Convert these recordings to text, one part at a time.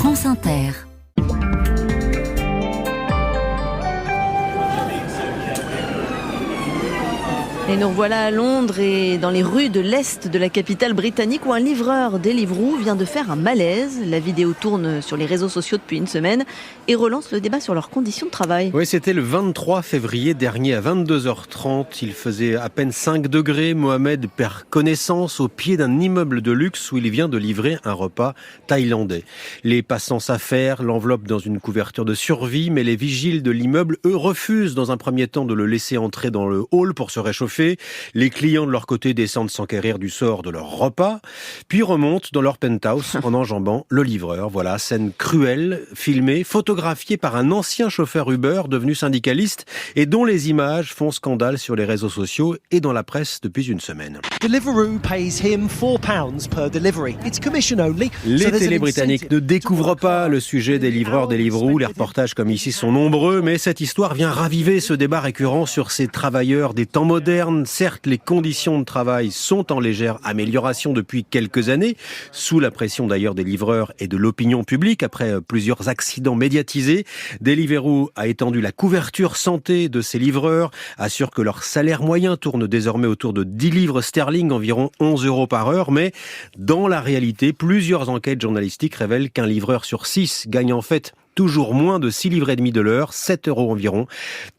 France Inter. Et nous revoilà à Londres et dans les rues de l'Est de la capitale britannique où un livreur Deliveroo vient de faire un malaise. La vidéo tourne sur les réseaux sociaux depuis une semaine et relance le débat sur leurs conditions de travail. Oui, c'était le 23 février dernier à 22h30. Il faisait à peine 5 degrés. Mohamed perd connaissance au pied d'un immeuble de luxe où il vient de livrer un repas thaïlandais. Les passants s'affairent, l'enveloppent dans une couverture de survie, mais les vigiles de l'immeuble, eux, refusent dans un premier temps de le laisser entrer dans le hall pour se réchauffer. Les clients de leur côté descendent s'enquérir du sort de leur repas, puis remontent dans leur penthouse en enjambant le livreur. Voilà, scène cruelle, filmée, photographiée par un ancien chauffeur Uber devenu syndicaliste et dont les images font scandale sur les réseaux sociaux et dans la presse depuis une semaine. Deliveroo pays him £4 per delivery. It's commission only. Les télés britanniques ne découvrent pas le sujet des livreurs Deliveroo. Les reportages comme ici sont nombreux, mais cette histoire vient raviver ce débat récurrent sur ces travailleurs des temps modernes. Certes, les conditions de travail sont en légère amélioration depuis quelques années, sous la pression d'ailleurs des livreurs et de l'opinion publique, après plusieurs accidents médiatisés. Deliveroo a étendu la couverture santé de ses livreurs, assure que leur salaire moyen tourne désormais autour de 10 livres sterling, environ 11 € par heure, mais dans la réalité, plusieurs enquêtes journalistiques révèlent qu'un livreur sur 6 gagne en fait toujours moins de 6 livres et demi de l'heure, 7 € environ,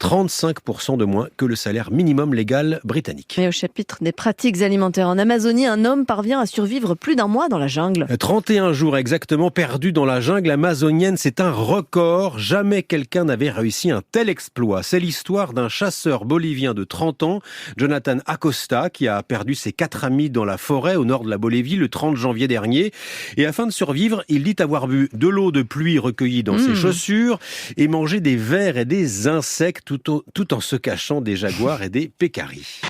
35% de moins que le salaire minimum légal britannique. Et au chapitre des pratiques alimentaires en Amazonie, un homme parvient à survivre plus d'un mois dans la jungle. 31 jours exactement perdus dans la jungle amazonienne, c'est un record. Jamais quelqu'un n'avait réussi un tel exploit. C'est l'histoire d'un chasseur bolivien de 30 ans, Jonathan Acosta, qui a perdu ses 4 amis dans la forêt au nord de la Bolivie le 30 janvier dernier. Et afin de survivre, il dit avoir bu de l'eau de pluie recueillie dans ses chaussures et manger des vers et des insectes tout en se cachant des jaguars et des pécaris.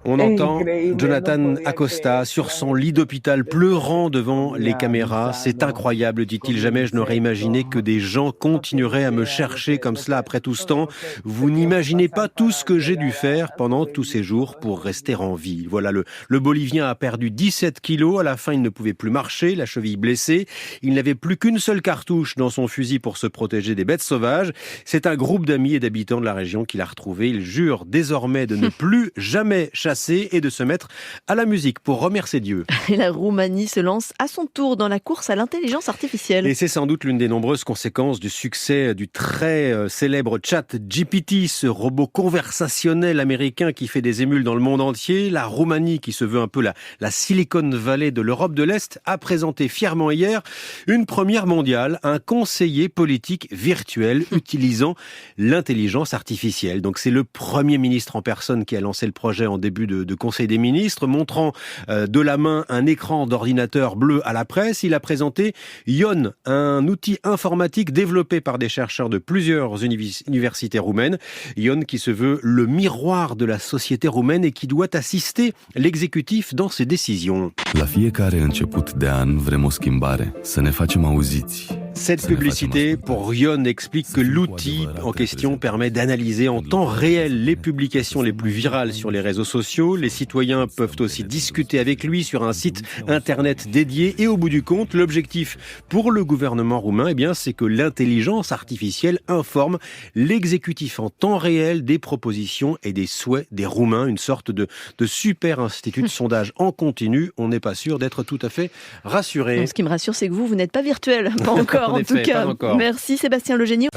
On entend Jonathan Acosta sur son lit d'hôpital pleurant devant les caméras. C'est incroyable, dit-il. Jamais je n'aurais imaginé que des gens continueraient à me chercher comme cela après tout ce temps. Vous n'imaginez pas tout ce que j'ai dû faire pendant tous ces jours pour rester en vie. Voilà, le Bolivien a perdu 17 kilos. À la fin, il ne pouvait plus marcher, la cheville blessée. Il n'avait plus qu'une seule cartouche dans son fusil pour se protéger des bêtes sauvages. C'est un groupe d'amis et d'habitants de la région qui l'a retrouvé. Il jure désormais de ne plus jamais chasser et de se mettre à la musique pour remercier Dieu. Et la Roumanie se lance à son tour dans la course à l'intelligence artificielle. Et c'est sans doute l'une des nombreuses conséquences du succès du très célèbre ChatGPT, ce robot conversationnel américain qui fait des émules dans le monde entier. La Roumanie, qui se veut un peu la Silicon Valley de l'Europe de l'Est, a présenté fièrement hier une première mondiale, un conseiller politique virtuel utilisant l'intelligence artificielle. Donc c'est le Premier ministre en personne qui a lancé le projet en début de Conseil des ministres, montrant de la main un écran d'ordinateur bleu à la presse. Il a présenté Ion, un outil informatique développé par des chercheurs de plusieurs universités roumaines. Ion qui se veut le miroir de la société roumaine et qui doit assister l'exécutif dans ses décisions. La fiecare început de an vrem o schimbare, să ne facem auziți. Cette publicité pour Ion explique que l'outil en question permet d'analyser en temps réel les publications les plus virales sur les réseaux sociaux. Les citoyens peuvent aussi discuter avec lui sur un site internet dédié. Et au bout du compte, l'objectif pour le gouvernement roumain, c'est que l'intelligence artificielle informe l'exécutif en temps réel des propositions et des souhaits des Roumains. Une sorte de super institut de sondage en continu. On n'est pas sûr d'être tout à fait rassuré. Ce qui me rassure, c'est que vous n'êtes pas virtuel. Pas encore, en tout cas. Merci Sébastien Legénie.